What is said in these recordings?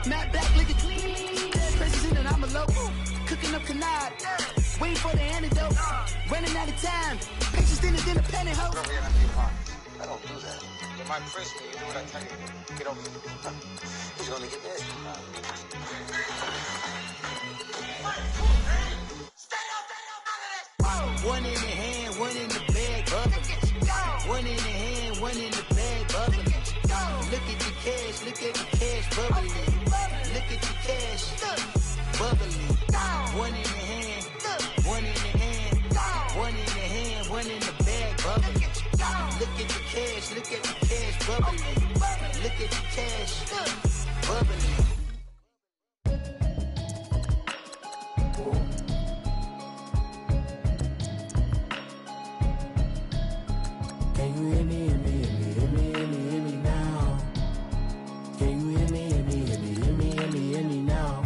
Matt back, look at President and I'm a local. Cooking up canard. Waiting for the antidote. Running out of time. Patience thinner than a penny hoe. I don't do that. You might press me. You do what I tell you. Get over here. He's gonna get this. One in the hand, one in the bag, bubbling. One in the hand, one in the bag, bubbling. Look at the cash, look at the cash, bubbling. Look at the cash, bubbling. One in the hand, one in the hand, one in the hand, one in the bag, bubbling. Look at the cash, look at the cash, bubbling. Look at the cash, bubbling. Can you hear me, hear me, hear me, hear me, hear me, hear me now? Can you hear me, hear me, hear me, hear me, hear me, hear me now?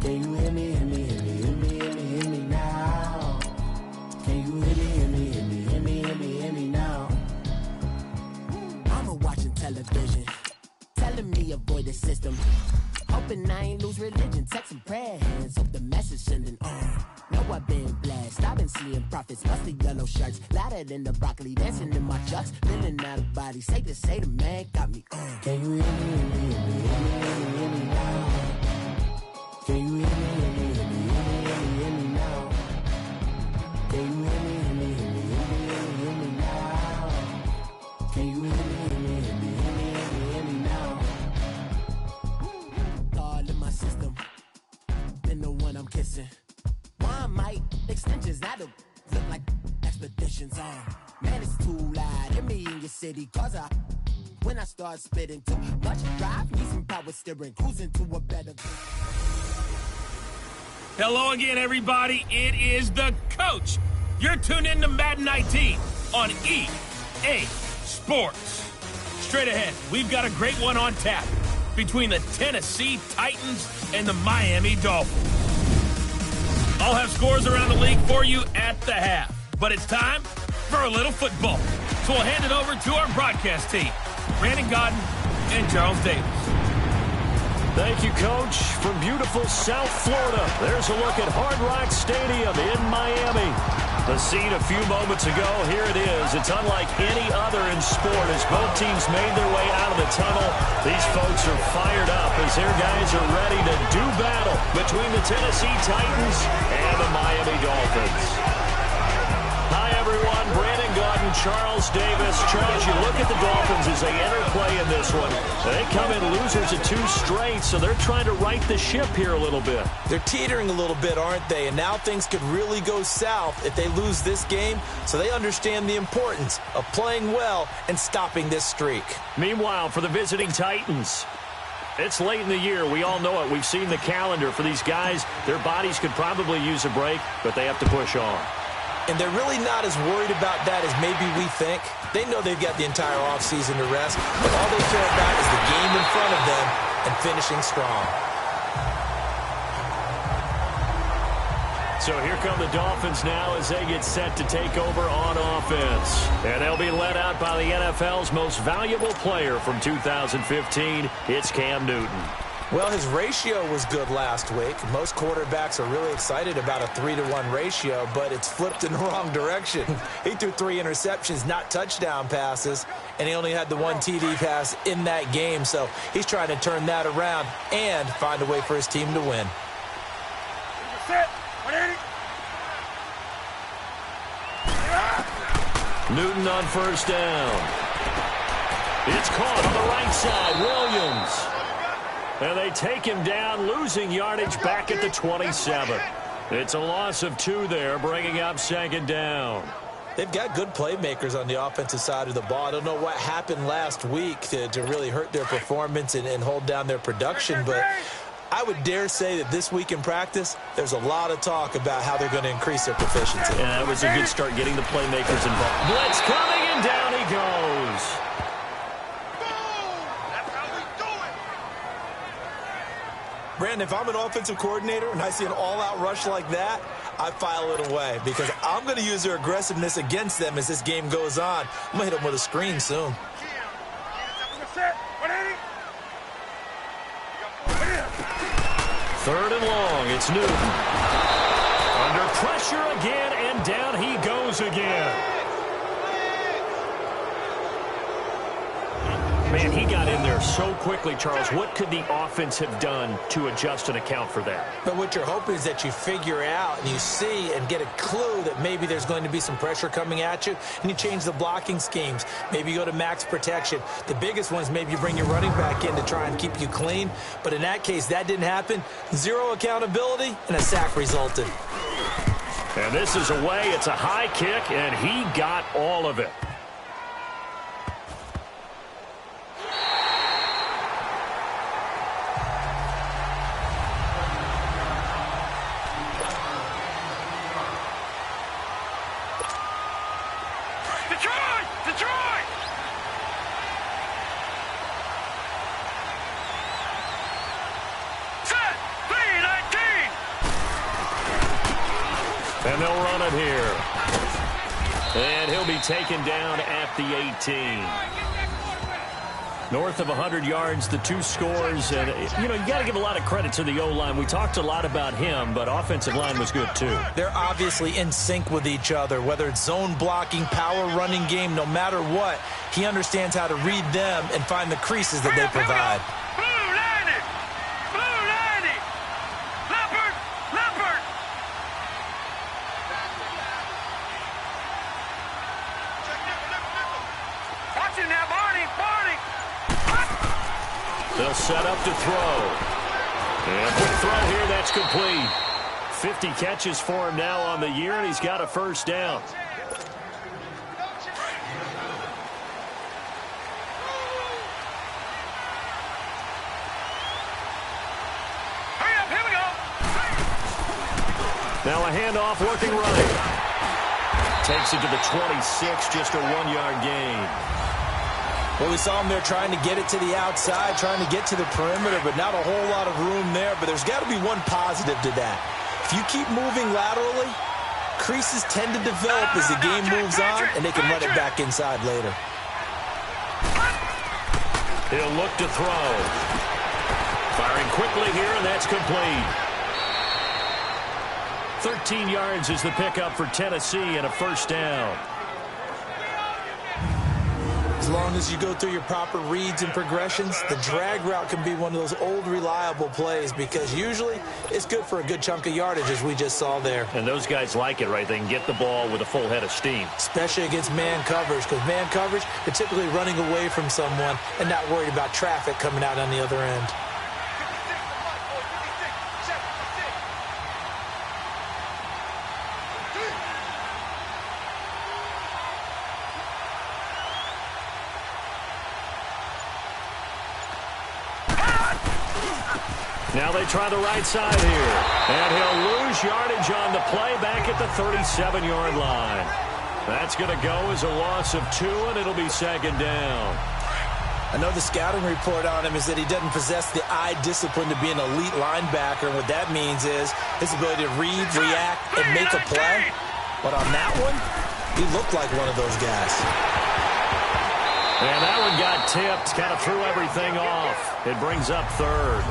Can you hear me, hear me, hear me, hear me, hear me, hear me now? Can you hear me, hear me, hear me, hear me, hear me, hear me now? Mama watching television, telling me avoid the system. Hoping I ain't lose religion, texting prayer hands, hope the message sending on. Know I've been blessed, I've been seeing prophets, mostly yellow shirts, louder than the broccoli, dancing in my chucks, feeling out of body, say the man got me on. Can you hear me, hear me, hear me, hear me, hear me, hear me now? Can you hear me, hear me, hear me, hear me, hear me, hear me now? Can you hear me, hear me, hear me, hear me, hear me, hear me now? Can you hear me, hear me, hear me, hear me, hear me, hear me now? All in my system, been the one I'm kissing. One might extensions that'll look like expeditions on. Man, it's too loud. Hear me in your city, cause when I start spitting too much drive, need some power steering, cruising to a better. Hello again, everybody. It is the coach. You're tuned in to Madden 19 on EA Sports. Straight ahead, we've got a great one on tap between the Tennessee Titans and the Miami Dolphins. I'll have scores around the league for you at the half. But it's time for a little football. So we'll hand it over to our broadcast team, Brandon Godden and Charles Davis. Thank you, Coach. From beautiful South Florida, there's a look at Hard Rock Stadium in Miami. The scene a few moments ago, here it is. It's unlike any other in sport as both teams made their way out of the tunnel. These folks are fired up as their guys are ready to do battle between the Tennessee Titans and the Miami Dolphins. Hi, everyone. Brandon Godden, Charles Davis. Charles, you look at the Dolphins as they interplay in this one. They come in losers of 2 straight, so they're trying to right the ship here a little bit. They're teetering a little bit, aren't they? And now things could really go south if they lose this game, so they understand the importance of playing well and stopping this streak. Meanwhile, for the visiting Titans, it's late in the year. We all know it. We've seen the calendar for these guys. Their bodies could probably use a break, but they have to push on. And they're really not as worried about that as maybe we think. They know they've got the entire offseason to rest, but all they care about is the game in front of them and finishing strong. So here come the Dolphins now as they get set to take over on offense. And they'll be led out by the NFL's most valuable player from 2015. It's Cam Newton. Well, his ratio was good last week. Most quarterbacks are really excited about a 3-to-1 ratio, but it's flipped in the wrong direction. He threw 3 interceptions, not touchdown passes, and he only had the 1 TD pass in that game. So he's trying to turn that around and find a way for his team to win. Newton on first down. It's caught on the right side. Williams. And they take him down, losing yardage back at the 27. It's a loss of 2 there, bringing up second down. They've got good playmakers on the offensive side of the ball. I don't know what happened last week to really hurt their performance and hold down their production, but I would dare say that this week in practice, there's a lot of talk about how they're going to increase their proficiency. Yeah, that was a good start getting the playmakers involved. Blitz coming, and down he goes. Brandon, if I'm an offensive coordinator and I see an all-out rush like that, I file it away because I'm going to use their aggressiveness against them as this game goes on. I'm going to hit them with a screen soon. 3rd and long. It's Newton. Under pressure again, and down he goes again. Man, he got in there so quickly, Charles. What could the offense have done to adjust and account for that? But what you're hoping is that you figure out and you see and get a clue that maybe there's going to be some pressure coming at you, and you change the blocking schemes. Maybe you go to max protection. The biggest one is maybe you bring your running back in to try and keep you clean. But in that case, that didn't happen. 0 accountability, and a sack resulted. And this is away. It's a high kick, and he got all of it. And they'll run it here. And he'll be taken down at the 18. North of 100 yards, the 2 scores. And, you got to give a lot of credit to the O-line. We talked a lot about him, but offensive line was good, too. They're obviously in sync with each other, whether it's zone blocking, power running game, no matter what. He understands how to read them and find the creases that they provide. They'll set up to throw. And quick throw here, that's complete. 50 catches for him now on the year, and he's got a first down. Hurry up, here we go. Now a handoff working right. Takes it to the 26, just a 1-yard gain. Well, we saw him there trying to get it to the outside, trying to get to the perimeter, but not a whole lot of room there. But there's got to be one positive to that. If you keep moving laterally, creases tend to develop as the game moves on, and they can run it back inside later. He'll look to throw. Firing quickly here, and that's complete. 13 yards is the pickup for Tennessee and a first down. As long as you go through your proper reads and progressions, the drag route can be one of those old reliable plays because usually it's good for a good chunk of yardage, as we just saw there. And those guys like it, right? They can get the ball with a full head of steam. Especially against man coverage, because man coverage, they're typically running away from someone and not worried about traffic coming out on the other end. Now they try the right side here. And he'll lose yardage on the play back at the 37-yard line. That's going to go as a loss of 2, and it'll be 2nd down. I know the scouting report on him is that he doesn't possess the eye discipline to be an elite linebacker. And what that means is his ability to read, react, and make a play. But on that one, he looked like one of those guys. And that one got tipped, kind of threw everything off. It brings up 3rd.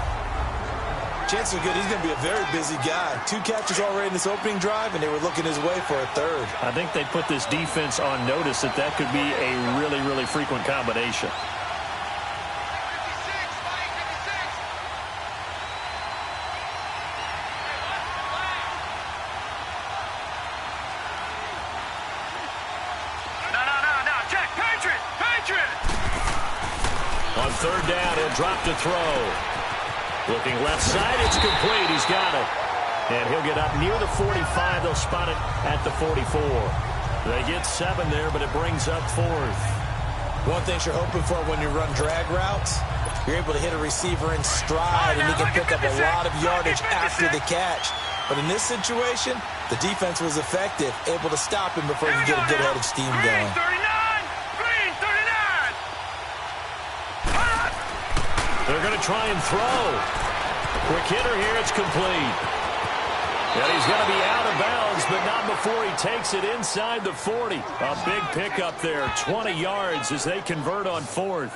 Chances are good he's going to be a very busy guy. 2 catches already in this opening drive, and they were looking his way for a 3rd. I think they put this defense on notice that could be a really, really frequent combination. No, check, Patriot! On 3rd down, he'll drop to throw. Looking left side, it's complete. He's got it. And he'll get up near the 45. They'll spot it at the 44. They get 7 there, but it brings up 4th. One thing you're hoping for when you run drag routes, you're able to hit a receiver in stride, and he can pick up a lot of yardage after the catch. But in this situation, the defense was effective, able to stop him before he could get a good head of steam going. They're going to try and throw. Quick hitter here. It's complete. And he's going to be out of bounds, but not before he takes it inside the 40. A big pickup there. 20 yards as they convert on 4th.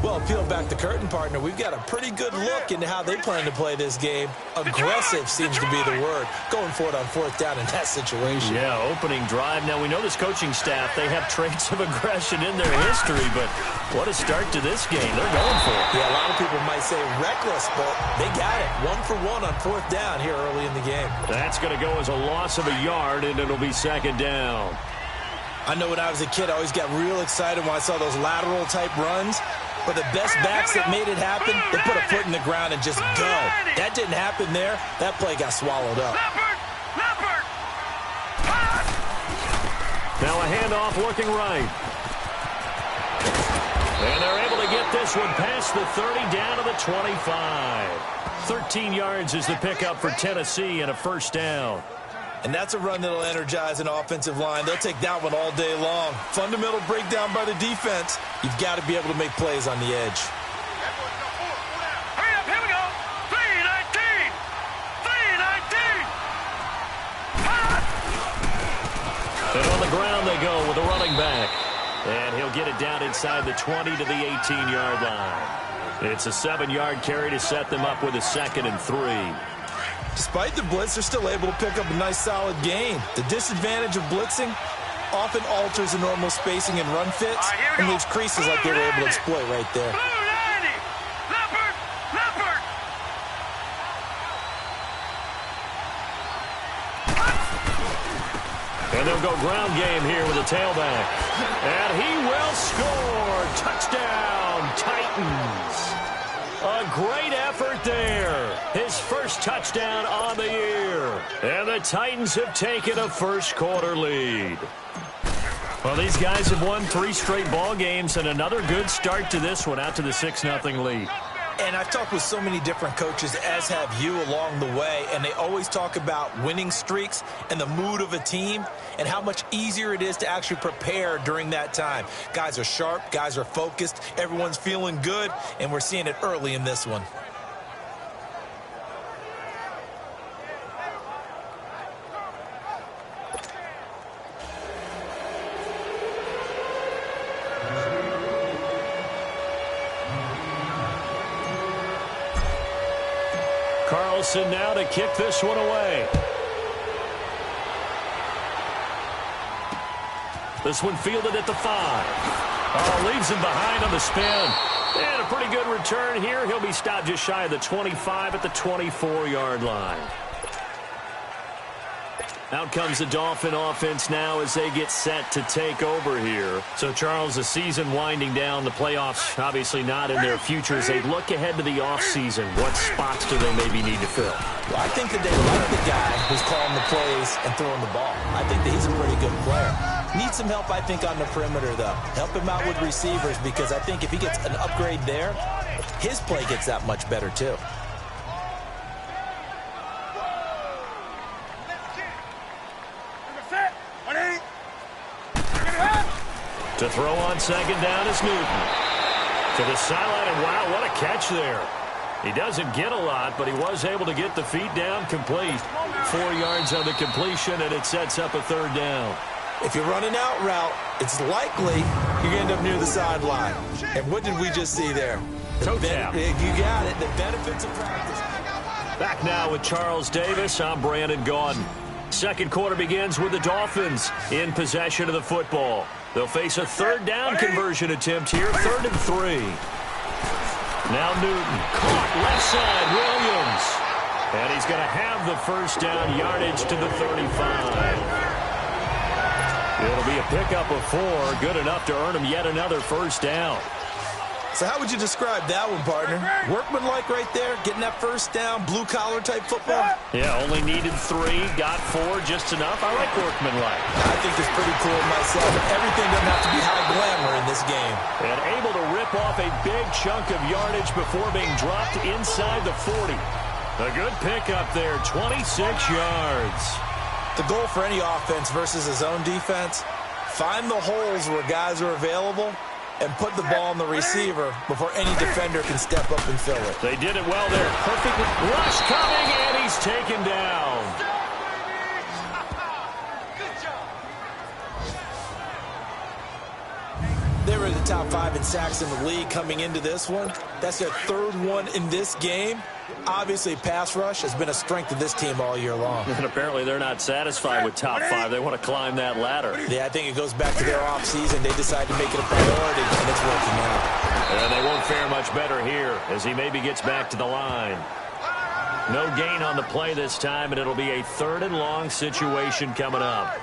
Well, peel back the curtain, partner. We've got a pretty good look into how they plan to play this game. Aggressive seems to be the word. Going for it on 4th down in that situation. Yeah, opening drive. Now, we know this coaching staff, they have traits of aggression in their history, but what a start to this game. They're going for it. Yeah, a lot of people might say reckless, but they got it. 1 for 1 on 4th down here early in the game. That's going to go as a loss of a yard, and it'll be 2nd down. I know when I was a kid, I always got real excited when I saw those lateral-type runs. But the best backs that made it happen, they put a foot in the ground and just go. That didn't happen there. That play got swallowed up. Now a handoff looking right. And they're able to get this one past the 30 down to the 25. 13 yards is the pickup for Tennessee and a 1st down. And that's a run that'll energize an offensive line. They'll take that one all day long. Fundamental breakdown by the defense. You've got to be able to make plays on the edge. Hurry up, here we go. 3-19. 3-19. And on the ground they go with the running back. And he'll get it down inside the 20 to the 18-yard line. It's a 7-yard carry to set them up with a 2nd and 3. Despite the blitz, they're still able to pick up a nice, solid gain. The disadvantage of blitzing often alters the normal spacing and run fits and leaves creases like they were able to exploit right there. And they'll go ground game here with a tailback. And he will score. Touchdown, Titans. A great effort there. His first touchdown on the year. And the Titans have taken a first-quarter lead. Well, these guys have won 3 straight ball games and another good start to this one out to the 6-0 lead. And I've talked with so many different coaches, as have you, along the way, and they always talk about winning streaks and the mood of a team and how much easier it is to actually prepare during that time. Guys are sharp, guys are focused, everyone's feeling good, and we're seeing it early in this one. Carlson now to kick this one away. This one fielded at the 5. Oh, leaves him behind on the spin. And a pretty good return here. He'll be stopped just shy of the 25 at the 24-yard line. Out comes the Dolphin offense now as they get set to take over here. So, Charles, the season winding down, the playoffs obviously not in their future. As they look ahead to the offseason, what spots do they maybe need to fill? Well, I think that they like the guy who's calling the plays and throwing the ball. I think that he's a pretty good player. Needs some help, I think, on the perimeter, though. Help him out with receivers because I think if he gets an upgrade there, his play gets that much better, too. To throw on 2nd down is Newton. To the sideline, and wow, what a catch there. He doesn't get a lot, but he was able to get the feet down complete. 4 yards on the completion, and it sets up a 3rd down. If you're running out route, it's likely you're going to end up near the sideline. And what did we just see there? Toe tap. You got it. The benefits of practice. Back now with Charles Davis. I'm Brandon Gaudin. 2nd quarter begins with the Dolphins in possession of the football. They'll face a 3rd down conversion attempt here, 3rd and 3. Now Newton, caught left side, Williams. And he's going to have the 1st down, yardage to the 35. It'll be a pickup of 4, good enough to earn him yet another 1st down. So how would you describe that one, partner? Workmanlike right there, getting that 1st down, blue-collar type football? Yeah, only needed 3, got 4, just enough. I like workmanlike. I think it's pretty cool myself. Everything doesn't have to be high glamour in this game. And able to rip off a big chunk of yardage before being dropped inside the 40. A good pickup there, 26 yards. The goal for any offense versus his own defense, find the holes where guys are available and put the ball on the receiver before any defender can step up and fill it. They did it well there. Perfect rush coming, and he's taken down. There were the top 5 in sacks in the league coming into this one. That's their 3rd one in this game. Obviously, pass rush has been a strength of this team all year long. And apparently they're not satisfied with top 5. They want to climb that ladder. Yeah, I think it goes back to their offseason. They decided to make it a priority, and it's working out. And they won't fare much better here as he maybe gets back to the line. No gain on the play this time, and it'll be a 3rd and long situation coming up.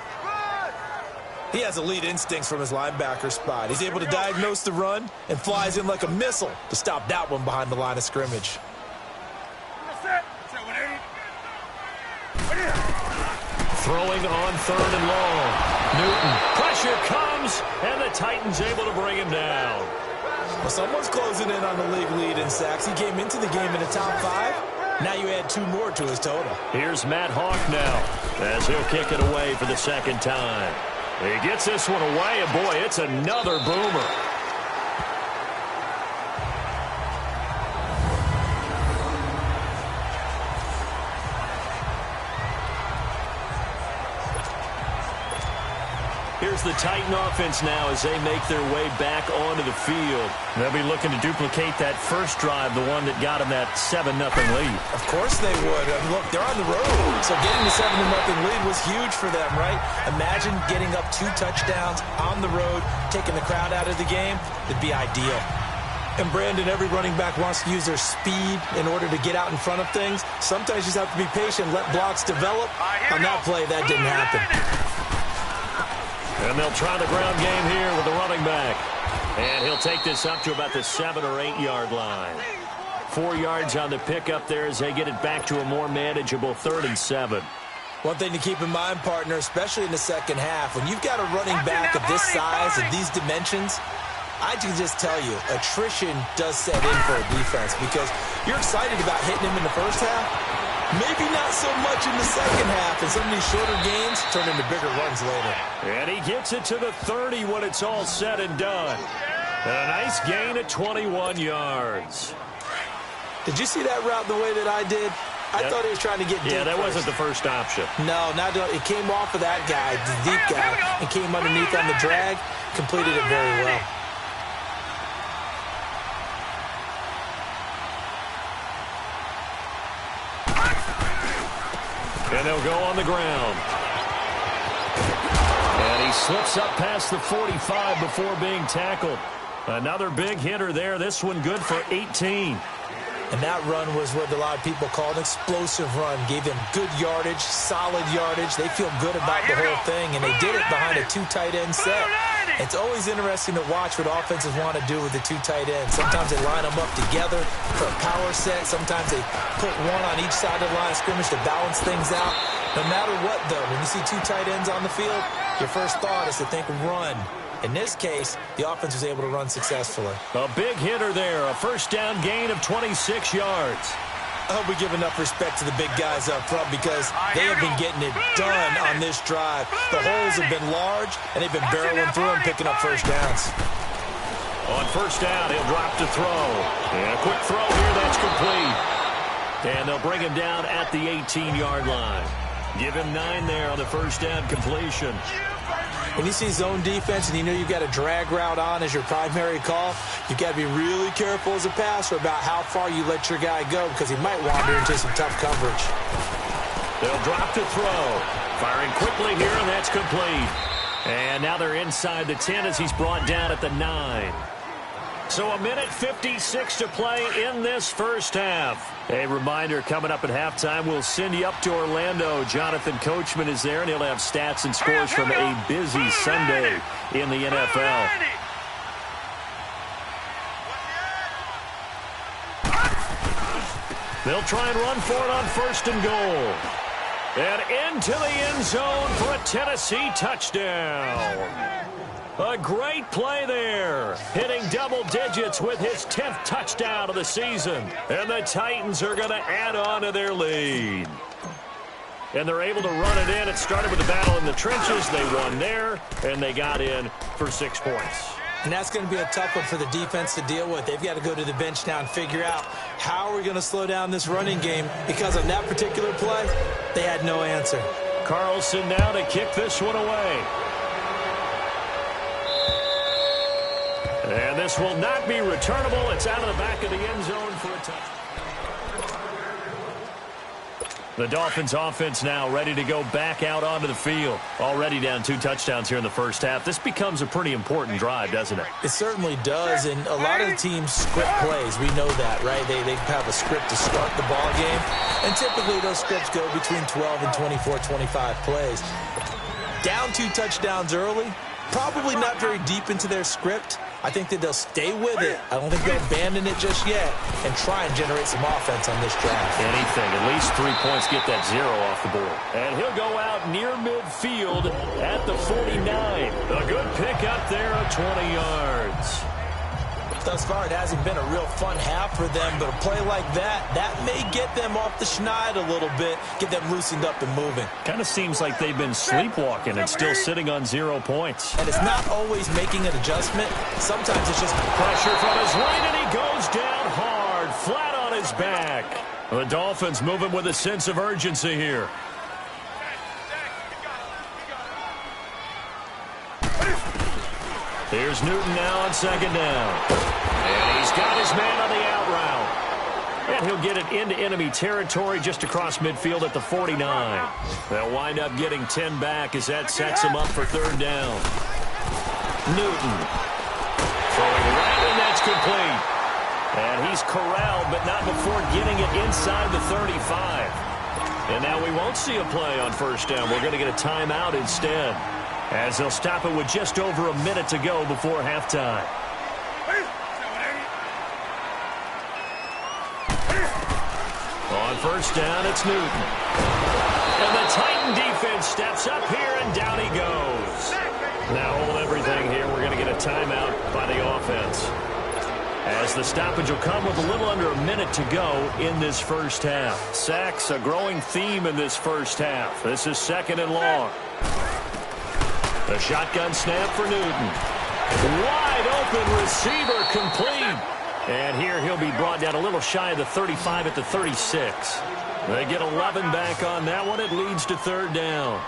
He has elite instincts from his linebacker spot. He's able to diagnose the run and flies in like a missile to stop that one behind the line of scrimmage. Throwing on 3rd and long. Newton. Pressure comes, and the Titans able to bring him down. Well, someone's closing in on the league lead in sacks. He came into the game in the top 5. Now you add 2 more to his total. Here's Matt Hawk now as he'll kick it away for the 2nd time. He gets this one away, and boy, it's another boomer. Here's the Titan offense now as they make their way back onto the field. They'll be looking to duplicate that first drive, the one that got them that 7-0 lead. Of course they would. I mean, look, they're on the road, so getting the 7-0 lead was huge for them, right? Imagine getting up 2 touchdowns on the road, taking the crowd out of the game. It'd be ideal. And Brandon, every running back wants to use their speed in order to get out in front of things. Sometimes you just have to be patient, let blocks develop. On that play, that didn't happen. And they'll try the ground game here with the running back. And he'll take this up to about the 7 or 8 yard line. 4 yards on the pickup there as they get it back to a more manageable 3rd and 7. One thing to keep in mind, partner, especially in the second half, when you've got a running back of this size and these dimensions, I can just tell you, attrition does set in for a defense because you're excited about hitting him in the first half. Maybe not so much in the second half, and some of these shorter gains turn into bigger runs later. And he gets it to the 30 when it's all said and done. And a nice gain of 21 yards. Did you see that route the way that I did? I thought he was trying to get deep. Yeah, that first. wasn't the first option. No, it came off of that guy, the deep guy, and came underneath on the drag, completed it very well. And they'll go on the ground. And he slips up past the 45 before being tackled. Another big hitter there. This one good for 18. And that run was what a lot of people call an explosive run. Gave them good yardage, solid yardage. They feel good about the whole thing, and they did it behind a 2 tight end set. It's always interesting to watch what offenses want to do with the 2 tight ends. Sometimes they line them up together for a power set. Sometimes they put one on each side of the line of scrimmage to balance things out. No matter what, though, when you see 2 tight ends on the field, your first thought is to think run. In this case, the offense was able to run successfully. A big hitter there, a first down gain of 26 yards. I hope we give enough respect to the big guys up front because they have been getting it done on this drive. The holes have been large, and they've been barreling through and picking up first downs. On first down, he'll drop to throw. And a quick throw here, that's complete. And they'll bring him down at the 18-yard line. Give him 9 there on the first down completion. When you see zone defense and you know you've got a drag route on as your primary call, you've got to be really careful as a passer about how far you let your guy go because he might wander into some tough coverage. They'll drop to throw. Firing quickly here, and that's complete. And now they're inside the 10 as he's brought down at the 9. So a minute 56 to play in this first half. A reminder, coming up at halftime, we'll send you up to Orlando. Jonathan Coachman is there, and he'll have stats and scores from a busy Sunday in the NFL. They'll try and run for it on first and goal. And into the end zone for a Tennessee touchdown. A great play there, hitting double digits with his 10th touchdown of the season. And the Titans are going to add on to their lead. And they're able to run it in. It started with a battle in the trenches. They won there, and they got in for 6 points. And that's going to be a tough one for the defense to deal with. They've got to go to the bench now and figure out how are we going to slow down this running game because on that particular play, they had no answer. Carlson now to kick this one away. this will not be returnable. It's out of the back of the end zone for a touchdown. The Dolphins offense now ready to go back out onto the field. Already down 2 touchdowns here in the first half. This becomes a pretty important drive, doesn't it? It certainly does, and a lot of the teams script plays. We know that, right? They have a script to start the ball game, and typically those scripts go between 12 and 24, 25 plays. Down 2 touchdowns early, probably not very deep into their script. I think that they'll stay with it. I don't think they'll abandon it just yet and try and generate some offense on this drive. Anything, at least 3 points, get that 0 off the board. And he'll go out near midfield at the 49. A good pick up there of 20 yards. Thus far, it hasn't been a real fun half for them, but a play like that may get them off the schneid a little bit, get them loosened up and moving. Kind of seems like they've been sleepwalking and still sitting on 0 points. And it's not always making an adjustment. Sometimes it's just pressure from his right, and he goes down hard, flat on his back. The Dolphins moving with a sense of urgency here. Here's Newton now on 2nd down. And he's got his man on the out route. And he'll get it into enemy territory just across midfield at the 49. They'll wind up getting 10 back as that sets him up for 3rd down. Newton throwing right, and that's complete. And he's corralled, but not before getting it inside the 35. And now we won't see a play on 1st down. We're going to get a timeout instead, as they'll stop it with just over a minute to go before halftime. On 1st down, it's Newton. And the Titan defense steps up here, and down he goes. Now hold everything here. We're going to get a timeout by the offense, as the stoppage will come with a little under a minute to go in this first half. Sacks, a growing theme in this first half. This is 2nd and long. The shotgun snap for Newton. Wide open receiver, complete. And here he'll be brought down a little shy of the 35 at the 36. They get 11 back on that one. It leads to 3rd down.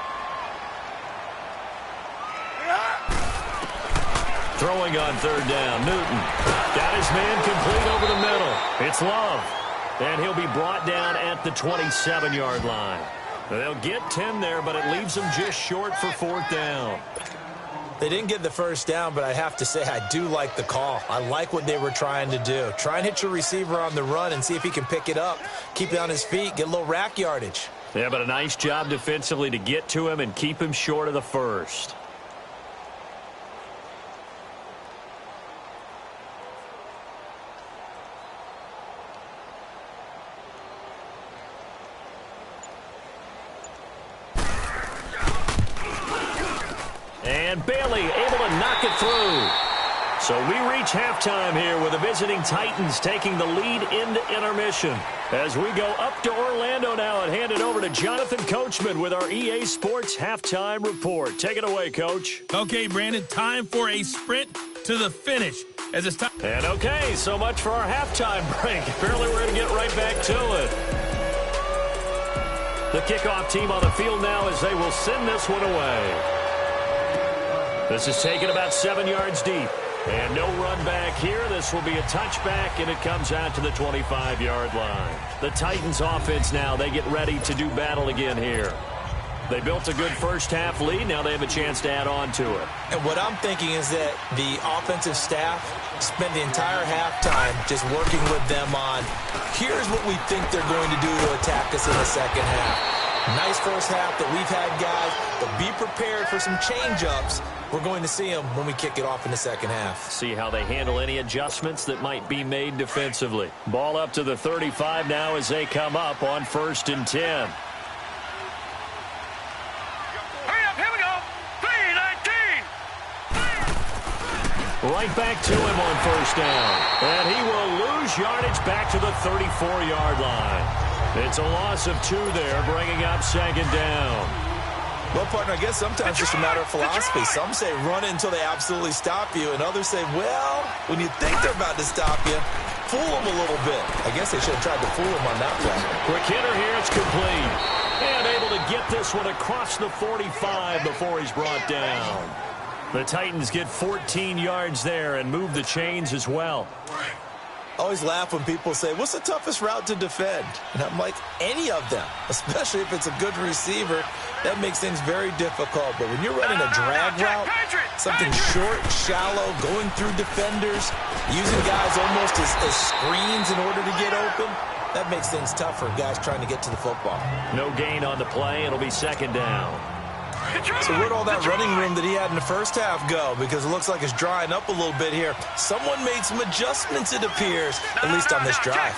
Throwing on 3rd down, Newton got his man complete over the middle. It's Love, and he'll be brought down at the 27-yard line. They'll get 10 there, but it leaves them just short for 4th down. They didn't get the 1st down, but I have to say I do like the call. I like what they were trying to do. Try and hit your receiver on the run and see if he can pick it up, keep it on his feet, get a little rack yardage. Yeah, but a nice job defensively to get to him and keep him short of the 1st. And Bailey able to knock it through. So we reach halftime here with the visiting Titans taking the lead into intermission. As we go up to Orlando now and hand it over to Jonathan Coachman with our EA Sports Halftime Report. Take it away, Coach. Okay, Brandon, time for a sprint to the finish. As it's time. And okay, so much for our halftime break. Apparently we're going to get right back to it. The kickoff team on the field now as they will send this one away. This is taken about 7 yards deep. And no run back here. This will be a touchback, and it comes out to the 25-yard line. The Titans offense now, they get ready to do battle again here. They built a good first half lead. Now they have a chance to add on to it. And what I'm thinking is that the offensive staff spent the entire halftime just working with them on, here's what we think they're going to do to attack us in the second half. Nice first half that we've had, guys, but be prepared for some change-ups. We're going to see them when we kick it off in the second half. See how they handle any adjustments that might be made defensively. Ball up to the 35 now as they come up on 1st and 10. Hurry up, here we go. 3-19. Right back to him on 1st down. And he will lose yardage back to the 34-yard line. It's a loss of 2 there, bringing up 2nd down. Well, partner, I guess sometimes it's just a matter of philosophy. Some say run it until they absolutely stop you, and others say, well, when you think they're about to stop you, fool them a little bit. I guess they should have tried to fool them on that play. Quick hitter here, it's complete. And able to get this one across the 45 before he's brought down. The Titans get 14 yards there and move the chains as well. I always laugh when people say, what's the toughest route to defend? And I'm like, any of them, especially if it's a good receiver. That makes things very difficult. But when you're running a drag route, something short, shallow, going through defenders, using guys almost as screens in order to get open, that makes things tough for guys trying to get to the football. No gain on the play. It'll be second down. So where'd all that running room that he had in the first half go? Because it looks like it's drying up a little bit here. Someone made some adjustments, it appears, at least on this drive.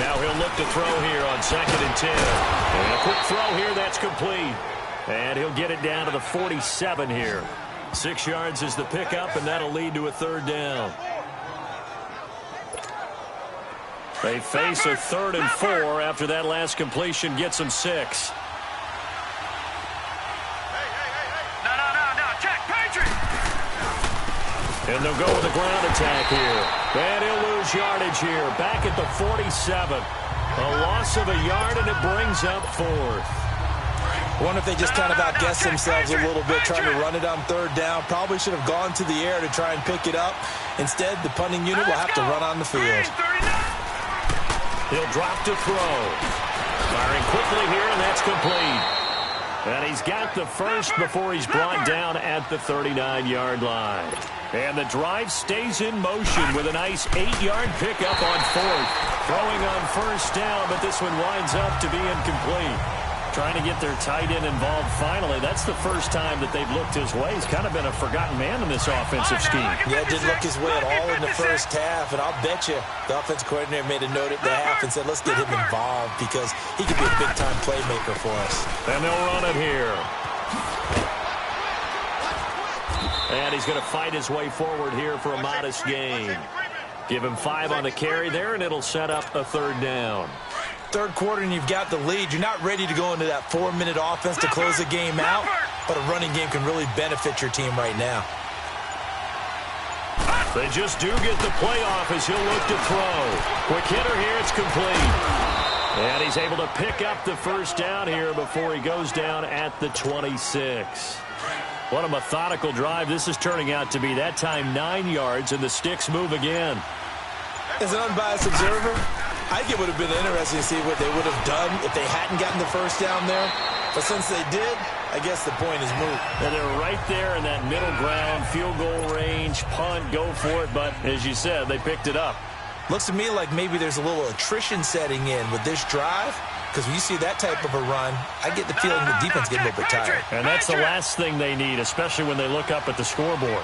Now he'll look to throw here on 2nd and 10. And a quick throw here, that's complete. And he'll get it down to the 47 here. 6 yards is the pickup, and that'll lead to a third down. They face a 3rd and 4 after that last completion gets them 6. No, check, Patriot! And they'll go with a ground attack here. And he'll lose yardage here. Back at the 47. A loss of a yard, and it brings up 4th. I wonder if they just kind of outguessed themselves a little bit trying to run it on 3rd down. Probably should have gone to the air to try and pick it up. Instead, the punting unit will have to run on the field. He'll drop to throw. Firing quickly here, and that's complete. And he's got the first before he's brought down at the 39-yard line. And the drive stays in motion with a nice 8-yard pickup on 4th. Throwing on 1st down, but this one winds up to be incomplete. Trying to get their tight end involved finally. That's the first time that they've looked his way. He's kind of been a forgotten man in this offensive scheme. Yeah, didn't look his way at all in the first half. And I'll bet you the offense coordinator made a note at the half and said, let's get him involved because he could be a big-time playmaker for us. And they'll run it here. And he's going to fight his way forward here for a modest gain. Give him 5 on the carry there, and it'll set up a 3rd down. 3rd quarter and you've got the lead. You're not ready to go into that 4-minute offense to close the game out, but a running game can really benefit your team right now. They just do get the playoff as he'll look to throw. Quick hitter here, it's complete. And he's able to pick up the 1st down here before he goes down at the 26. What a methodical drive this is turning out to be. That time 9 yards, and the sticks move again. As an unbiased observer, I think it would have been interesting to see what they would have done if they hadn't gotten the 1st down there. But since they did, I guess the point is moot. And they're right there in that middle ground, field goal range, punt, go for it. But as you said, they picked it up. Looks to me like maybe there's a little attrition setting in with this drive. Because when you see that type of a run, I get the feeling the defense getting a little bit tired. And that's the last thing they need, especially when they look up at the scoreboard.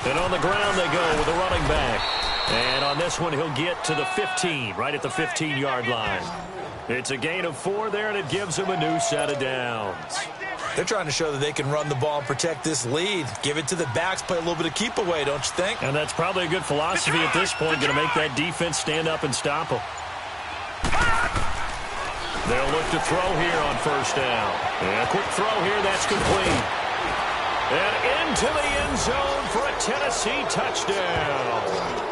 And on the ground they go with the running back. And on this one, he'll get to the 15, right at the 15-yard line. It's a gain of 4 there, and it gives him a new set of downs. They're trying to show that they can run the ball and protect this lead. Give it to the backs, play a little bit of keep away, don't you think? And that's probably a good philosophy at this point, going to make that defense stand up and stop them. They'll look to throw here on 1st down. And a quick throw here, that's complete. And into the end zone for a Tennessee touchdown.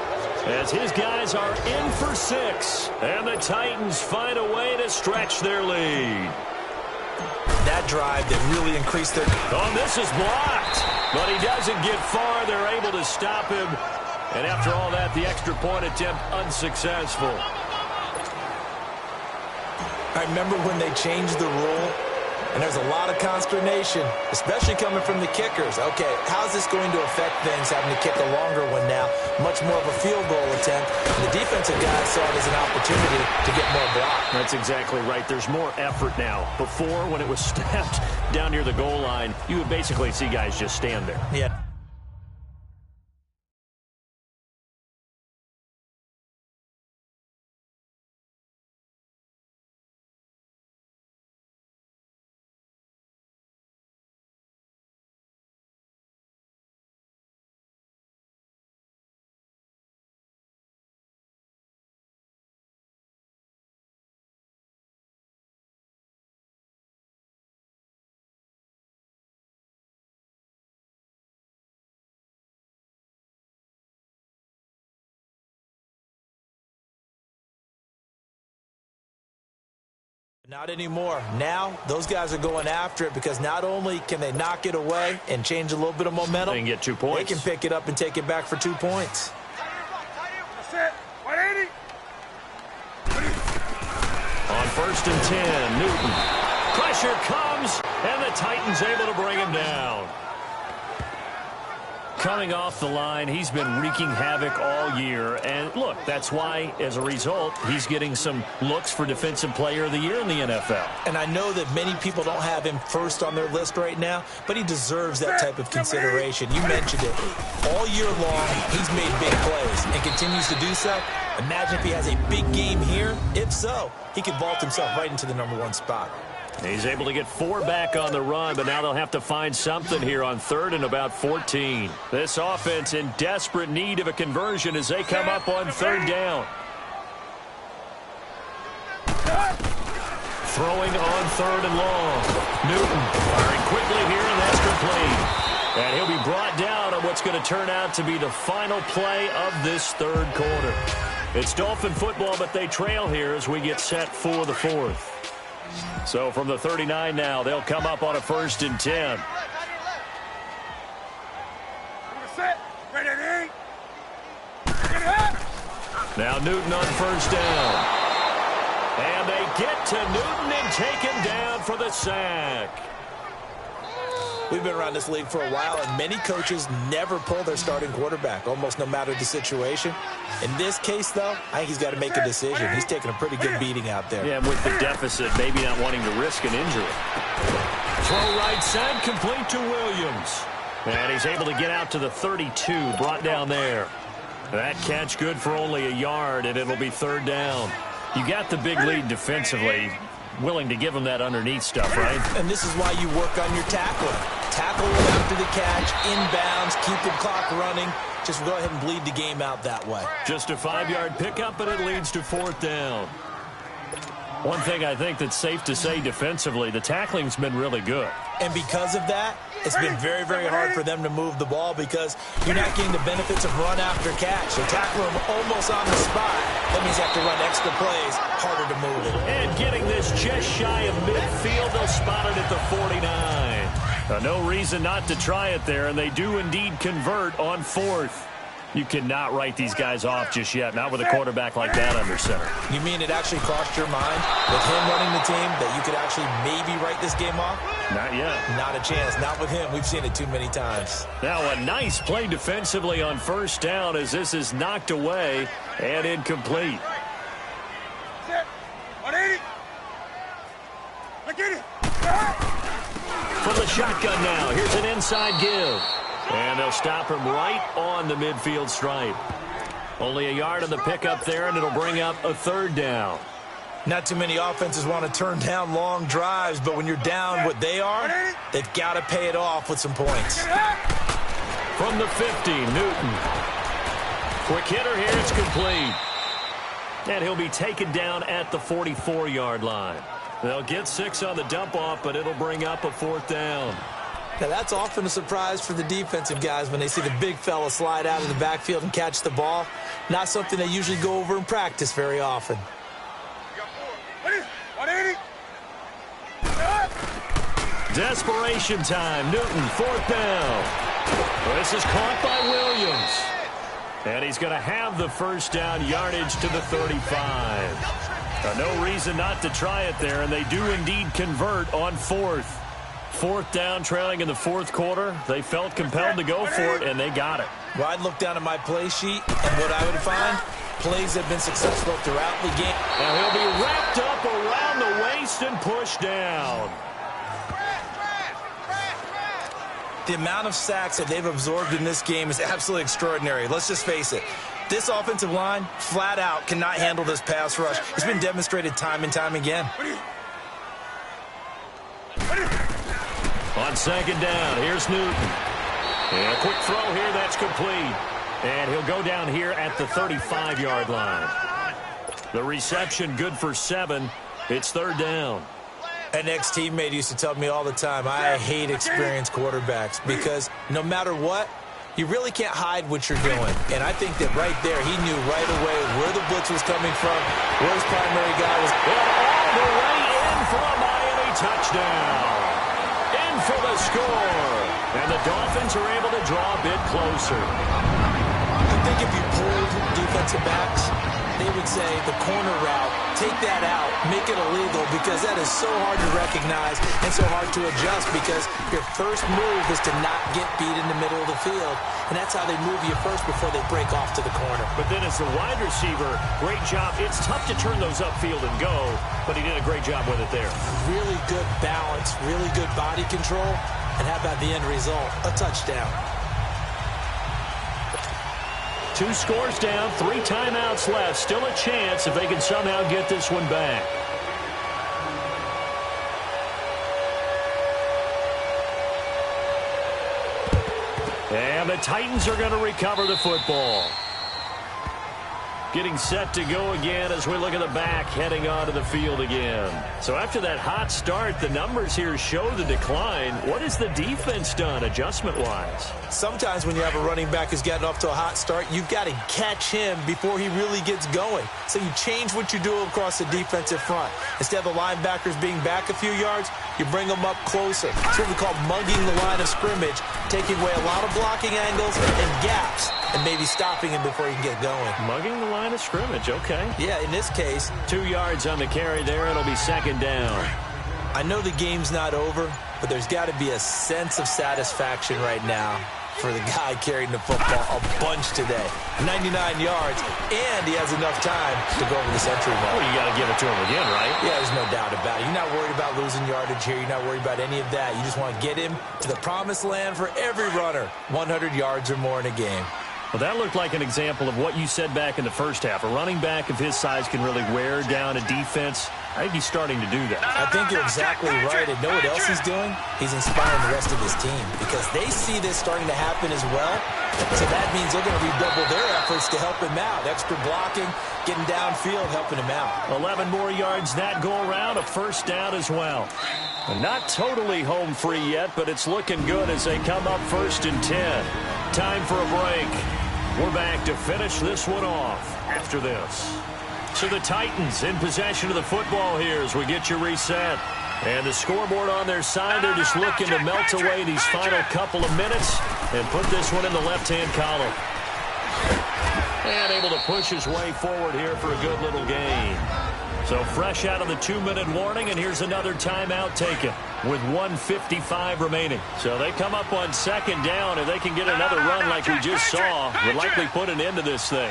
As his guys are in for 6. And the Titans find a way to stretch their lead. That drive that really increased their... Oh, this is blocked. But he doesn't get far. They're able to stop him. And after all that, the extra point attempt unsuccessful. I remember when they changed the rule, and there's a lot of consternation, especially coming from the kickers. Okay, how's this going to affect things, having to kick a longer one now? Much more of a field goal attempt. And the defensive guys saw it as an opportunity to get more block. That's exactly right. There's more effort now. Before, when it was snapped down near the goal line, you would basically see guys just stand there. Yeah. Not anymore. Now, those guys are going after it because not only can they knock it away and change a little bit of momentum, they can get 2 points. They can pick it up and take it back for 2 points. That's it. 180. On 1st and 10, Newton. Pressure comes, and the Titans able to bring him down. Coming off the line, he's been wreaking havoc all year. And look, that's why, as a result, he's getting some looks for Defensive Player of the Year in the NFL. And I know that many people don't have him first on their list right now, but he deserves that type of consideration. You mentioned it. All year long, he's made big plays and continues to do so. Imagine if he has a big game here. If so, he could vault himself right into the #1 spot. He's able to get 4 back on the run, but now they'll have to find something here on 3rd and about 14. This offense in desperate need of a conversion as they come up on 3rd down. Throwing on 3rd and long. Newton firing quickly here, and that's complete. And he'll be brought down on what's going to turn out to be the final play of this 3rd quarter. It's Dolphin football, but they trail here as we get set for the 4th. So from the 39 now, they'll come up on a 1st and 10. Now Newton on 1st down. And they get to Newton and take him down for the sack. We've been around this league for a while, and many coaches never pull their starting quarterback, almost no matter the situation. In this case, though, I think he's got to make a decision. He's taking a pretty good beating out there. Yeah, with the deficit, maybe not wanting to risk an injury. Throw right side, complete to Williams. And he's able to get out to the 32, brought down there. That catch good for only a yard, and it'll be 3rd down. You got the big lead defensively. Willing to give him that underneath stuff, right? And this is why you work on your tackling. Tackle after the catch, inbounds, keep the clock running. Just go ahead and bleed the game out that way. Just a 5-yard pickup, and it leads to 4th down. One thing I think that's safe to say defensively, the tackling's been really good. And because of that, it's been very, very hard for them to move the ball because you're not getting the benefits of run after catch. So tackle them almost on the spot. That means you have to run extra plays, harder to move it. And getting this just shy of midfield, they'll spot it at the 49. No reason not to try it there, and they do indeed convert on 4th. You cannot write these guys off just yet, not with a quarterback like that under center. You mean it actually crossed your mind with him running the team that you could actually maybe write this game off? Not yet. Not a chance. Not with him. We've seen it too many times. Now a nice play defensively on 1st down as this is knocked away and incomplete. 180. Get it. From the shotgun now, here's an inside give. And they'll stop him right on the midfield stripe. Only a yard on the pickup there, and it'll bring up a 3rd down. Not too many offenses want to turn down long drives, but when you're down what they are, they've got to pay it off with some points. From the 50, Newton. Quick hitter here, it's complete. And he'll be taken down at the 44-yard line. They'll get 6 on the dump-off, but it'll bring up a 4th down. Now, that's often a surprise for the defensive guys when they see the big fella slide out of the backfield and catch the ball. Not something they usually go over in practice very often. 180. Desperation time. Newton, 4th down. This is caught by Williams. And he's going to have the 1st down yardage to the 35. No reason not to try it there, and they do indeed convert on 4th. 4th down, trailing in the 4th quarter. They felt compelled to go for it, and they got it. Well, I'd look down at my play sheet, and what I would find, plays have been successful throughout the game. Now he'll be wrapped up around the waist and pushed down. The amount of sacks that they've absorbed in this game is absolutely extraordinary. Let's just face it. This offensive line, flat out, cannot handle this pass rush. It's been demonstrated time and time again. On 2nd down, here's Newton. And a quick throw here, that's complete. And he'll go down here at the 35-yard line. The reception good for 7. It's 3rd down. An ex-teammate used to tell me all the time, I hate experienced quarterbacks because no matter what, you really can't hide what you're doing. And I think that right there, he knew right away where the blitz was coming from, where his primary guy was. All the way in for a Miami touchdown. In for the score. And the Dolphins are able to draw a bit closer. I think if you pulled defensive backs, they would say the corner route, take that out, make it illegal, because that is so hard to recognize and so hard to adjust, because your first move is to not get beat in the middle of the field, and that's how they move you first before they break off to the corner. But then as the wide receiver, great job. It's tough to turn those upfield and go, but he did a great job with it there. Really good balance, really good body control, and how about the end result? A touchdown. 2 scores down, 3 timeouts left. Still a chance if they can somehow get this one back. And the Titans are going to recover the football. Getting set to go again as we look at the back, heading onto the field again. So after that hot start, the numbers here show the decline. What has the defense done adjustment-wise? Sometimes when you have a running back who's gotten off to a hot start, you've got to catch him before he really gets going. So you change what you do across the defensive front. Instead of the linebackers being back a few yards, you bring them up closer. It's what we call mugging the line of scrimmage, taking away a lot of blocking angles and gaps, and maybe stopping him before he can get going. Mugging the line of scrimmage, okay. Yeah, in this case, 2 yards on the carry there. It'll be second down. I know the game's not over, but there's got to be a sense of satisfaction right now for the guy carrying the football a bunch today. 99 yards, and he has enough time to go over the century mark. Well, you got to give it to him again, right? Yeah, there's no doubt about it. You're not worried about losing yardage here. You're not worried about any of that. You just want to get him to the promised land for every runner. 100 yards or more in a game. Well, that looked like an example of what you said back in the first half. A running back of his size can really wear down a defense. I think he's starting to do that. I think you're exactly right. And know what else he's doing? He's inspiring the rest of his team because they see this starting to happen as well. So that means they're going to redouble their efforts to help him out. Extra blocking, getting downfield, helping him out. 11 more yards that go around, a first down as well. Not totally home free yet, but it's looking good as they come up 1st and 10. Time for a break. We're back to finish this one off after this. So the Titans in possession of the football here as we get you reset. And the scoreboard on their side, they're just looking to melt away these final couple of minutes and put this one in the left-hand column. And able to push his way forward here for a good little gain. So fresh out of the 2-minute warning, and here's another timeout taken with 1:55 remaining. So they come up on second down, and they can get another run like we just saw. Would likely put an end to this thing.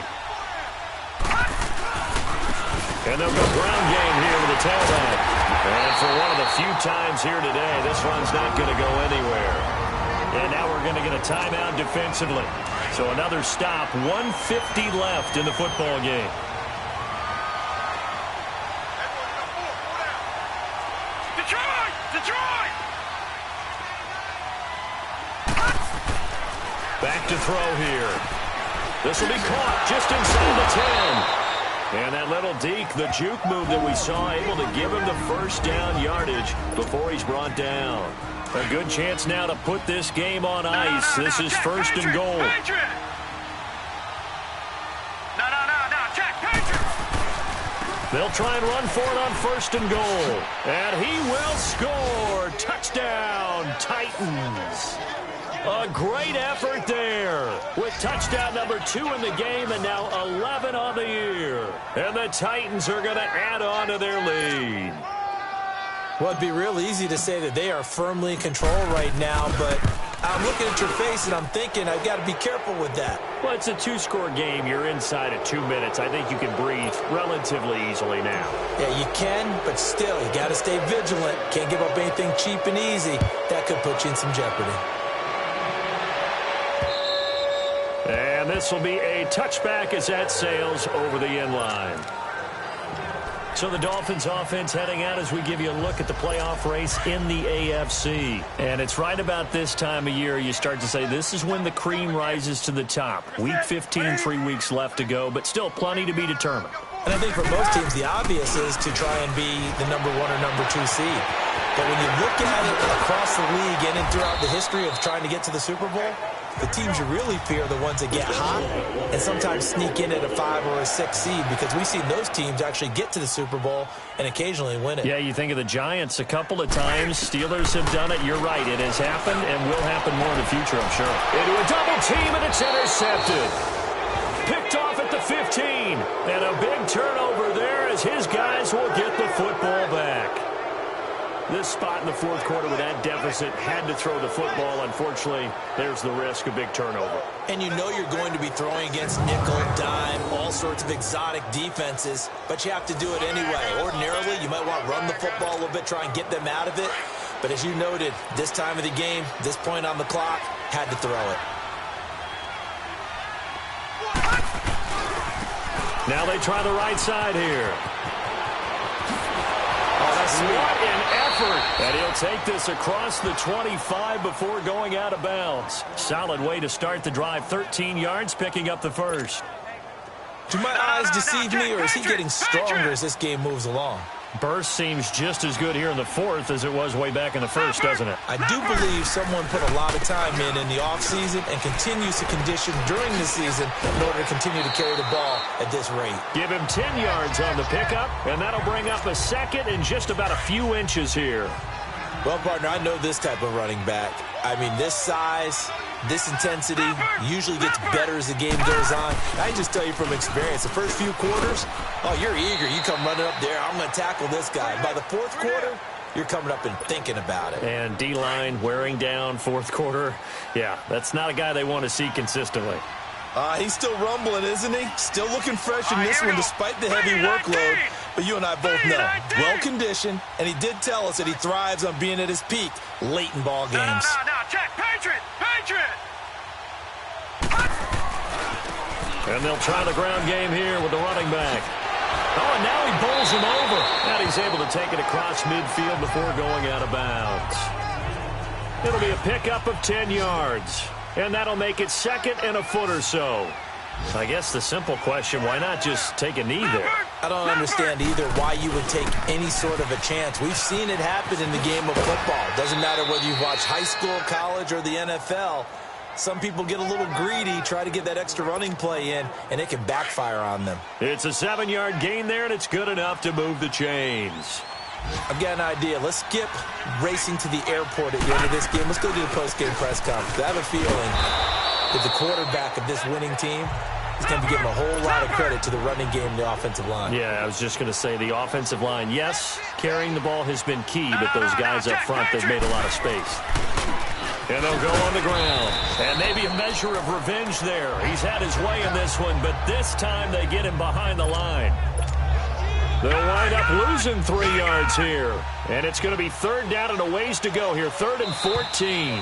And they'll go ground game here with the tailback. And for one of the few times here today, this run's not going to go anywhere. And now we're going to get a timeout defensively. So another stop, 1:50 left in the football game. Detroit! Back to throw here. This will be caught just inside the 10. And that little deke, the juke move that we saw, able to give him the first down yardage before he's brought down. A good chance now to put this game on ice. This is 1st and goal. They'll try and run for it on 1st and goal. And he will score. Touchdown, Titans. A great effort there with touchdown number 2 in the game and now 11 on the year. And the Titans are going to add on to their lead. Well, it'd be real easy to say that they are firmly in control right now, but I'm looking at your face and I'm thinking I've got to be careful with that. Well, it's a 2-score game. You're inside of 2 minutes. I think you can breathe relatively easily now. Yeah, you can, but still, you got to stay vigilant. Can't give up anything cheap and easy. That could put you in some jeopardy. And this will be a touchback as that sails over the end line. So the Dolphins offense heading out as we give you a look at the playoff race in the AFC. And it's right about this time of year you start to say this is when the cream rises to the top. Week 15, 3 weeks left to go, but still plenty to be determined. And I think for most teams, the obvious is to try and be the number 1 or number 2 seed. But when you look at it across the league and throughout the history of trying to get to the Super Bowl, The teams you really fear are the ones that get hot and sometimes sneak in at a 5 or a 6 seed, because we've seen those teams actually get to the Super Bowl and occasionally win it. Yeah, you think of the Giants a couple of times. Steelers have done it. You're right. It has happened and will happen more in the future, I'm sure. Into a double team, and it's intercepted. Picked off at the 15. And a big turnover there as his guys will get the football back. This spot in the fourth quarter with that deficit, had to throw the football. Unfortunately, there's the risk of big turnover. And you know you're going to be throwing against nickel, dime, all sorts of exotic defenses, but you have to do it anyway. Ordinarily, you might want to run the football a little bit, try and get them out of it. But as you noted, this time of the game, this point on the clock, had to throw it. Now they try the right side here. Oh, that's what an effort. And he'll take this across the 25 before going out of bounds. Solid way to start the drive. 13 yards, picking up the first. Do my eyes deceive me, or is he getting stronger as this game moves along? Burst seems just as good here in the fourth as it was way back in the first, doesn't it? I do believe someone put a lot of time in the offseason and continues to condition during the season in order to continue to carry the ball at this rate. Give him 10 yards on the pickup, and that'll bring up a second in just about a few inches here. Well, partner, I know this type of running back. I mean, this size, this intensity usually gets better as the game goes on. I just tell you from experience, the first few quarters, oh, you're eager. You come running up there, I'm going to tackle this guy. By the fourth quarter, you're coming up and thinking about it. And D-line wearing down fourth quarter. Yeah, that's not a guy they want to see consistently. He's still rumbling, isn't he? Still looking fresh in this one despite the heavy workload. But you and I both know, well-conditioned, and he did tell us that he thrives on being at his peak late in ball games. No, check. Patriot! And they'll try the ground game here with the running back. Oh, and now he bowls him over. And he's able to take it across midfield before going out of bounds. It'll be a pickup of 10 yards. And that'll make it second and a foot or so. I guess the simple question, why not just take a knee there? I don't understand either why you would take any sort of a chance. We've seen it happen in the game of football. Doesn't matter whether you watch high school, college, or the NFL. Some people get a little greedy, try to get that extra running play in, and it can backfire on them. It's a 7-yard gain there, and it's good enough to move the chains. I've got an idea. Let's skip racing to the airport at the end of this game. Let's go do the post-game press conference. I have a feeling that the quarterback of this winning team is going to be giving a whole lot of credit to the running game and the offensive line. Yeah, I was just going to say the offensive line, yes, carrying the ball has been key, but those guys up front, they've made a lot of space. And they'll go on the ground. And maybe a measure of revenge there. He's had his way in this one, but this time they get him behind the line. They'll wind up losing 3 yards here. And it's going to be third down and a ways to go here. 3rd and 14.